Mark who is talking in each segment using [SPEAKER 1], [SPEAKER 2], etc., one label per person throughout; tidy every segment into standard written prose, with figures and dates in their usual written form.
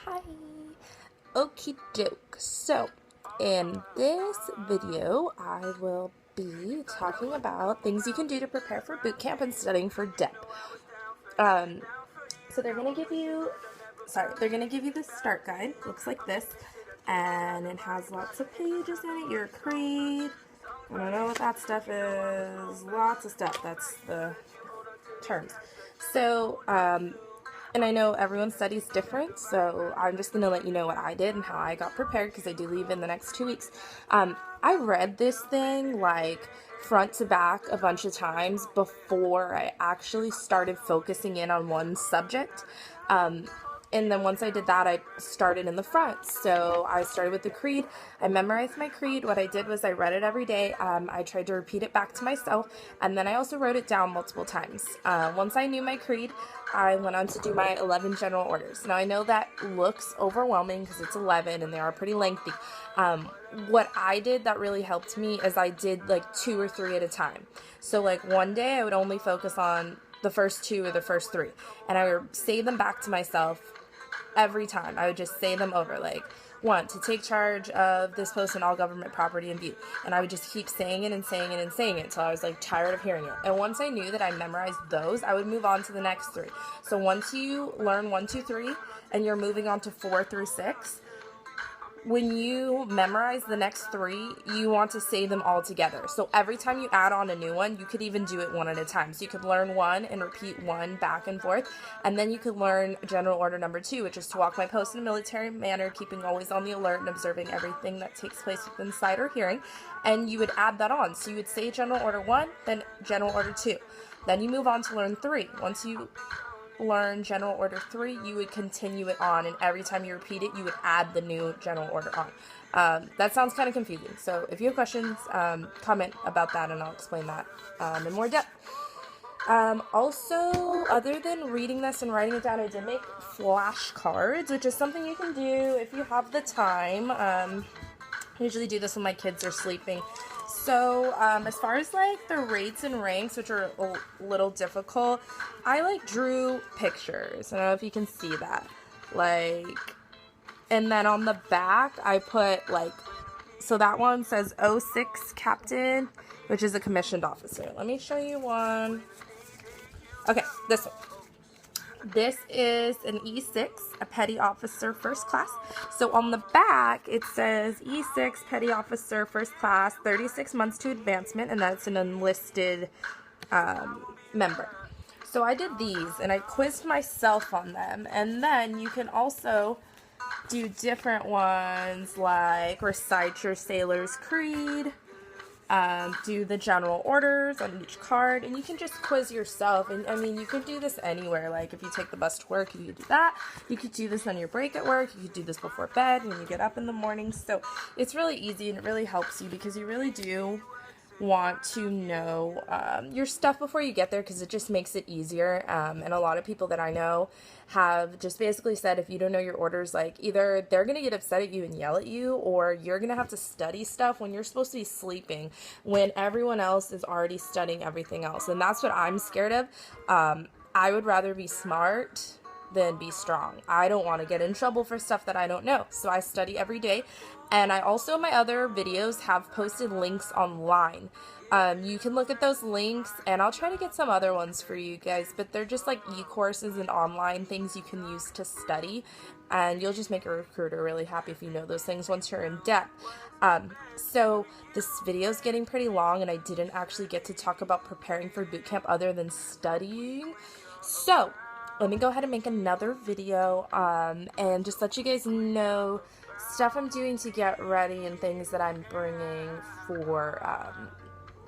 [SPEAKER 1] Hi. Okie doke. So, in this video, I will be talking about things you can do to prepare for boot camp and studying for DEP. So they're gonna give you, the start guide. Looks like this, and it has lots of pages in it. Your creed. I don't know what that stuff is. Lots of stuff. That's the terms. So, and I know everyone's study's different, so I'm just going to let you know what I did and how I got prepared because I do leave in the next 2 weeks. I read this thing like front to back a bunch of times before I actually started focusing in on one subject. And then once I did that, I started in the front. So I started with the creed. I memorized my creed. What I did was I read it every day. I tried to repeat it back to myself, and then I also wrote it down multiple times. Once I knew my creed, I went on to do my 11 general orders. Now I know that looks overwhelming because it's 11 and they are pretty lengthy. What I did that really helped me is I did like 2 or 3 at a time. So like one day I would only focus on the first 2 or the first 3, and I would say them back to myself every time. I would just say them over, like, 1, to take charge of this post and all government property in view. And I would just keep saying it and saying it and saying it until I was, like, tired of hearing it. And once I knew that I memorized those, I would move on to the next 3. So once you learn 1, 2, 3, and you're moving on to 4 through 6, when you memorize the next 3, you want to say them all together. So every time you add on a new one, you could even do it 1 at a time. So you could learn 1 and repeat 1 back and forth. And then you could learn general order number 2, which is to walk my post in a military manner, keeping always on the alert and observing everything that takes place within sight or hearing. And you would add that on. So you would say general order 1, then general order 2. Then you move on to learn 3. Once you learn general order 3, you would continue it on, and every time you repeat it, you would add the new general order on. That sounds kind of confusing, so if you have questions, comment about that and I'll explain that in more depth. Also, other than reading this and writing it down, I did make flashcards, which is something you can do if you have the time. I usually do this when my kids are sleeping. So, as far as, like, the rates and ranks, which are a little difficult, I, like, drew pictures. I don't know if you can see that. Like, and then on the back, I put, like, so that one says '06 Captain, which is a commissioned officer. Let me show you one. Okay, this one. This is an E6, a petty officer first class. So on the back, it says E6 petty officer first class, 36 months to advancement, and that's an enlisted member. So I did these, and I quizzed myself on them. And then you can also do different ones, like recite your sailor's creed, do the general orders on each card, and you can just quiz yourself. And I mean, you could do this anywhere. Like if you take the bus to work, you could do that. You could do this on your break at work. You could do this before bed when you get up in the morning. So it's really easy, and it really helps you because you really do want to know your stuff before you get there, because it just makes it easier. And a lot of people that I know have just basically said, if you don't know your orders, like, either they're gonna get upset at you and yell at you, or you're gonna have to study stuff when you're supposed to be sleeping, when everyone else is already studying everything else. And that's what I'm scared of. I would rather be smart than be strong. I don't want to get in trouble for stuff that I don't know. So I study every day. And I also, in my other videos, have posted links online. You can look at those links, and I'll try to get some other ones for you guys, but they're just like e-courses and online things you can use to study, and you'll just make a recruiter really happy if you know those things once you're in depth. So this video is getting pretty long, and I didn't actually get to talk about preparing for boot camp other than studying. So let me go ahead and make another video, and just let you guys know stuff I'm doing to get ready and things that I'm bringing for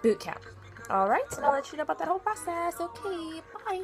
[SPEAKER 1] boot camp. Alright, and I'll let you know about that whole process. Okay, bye!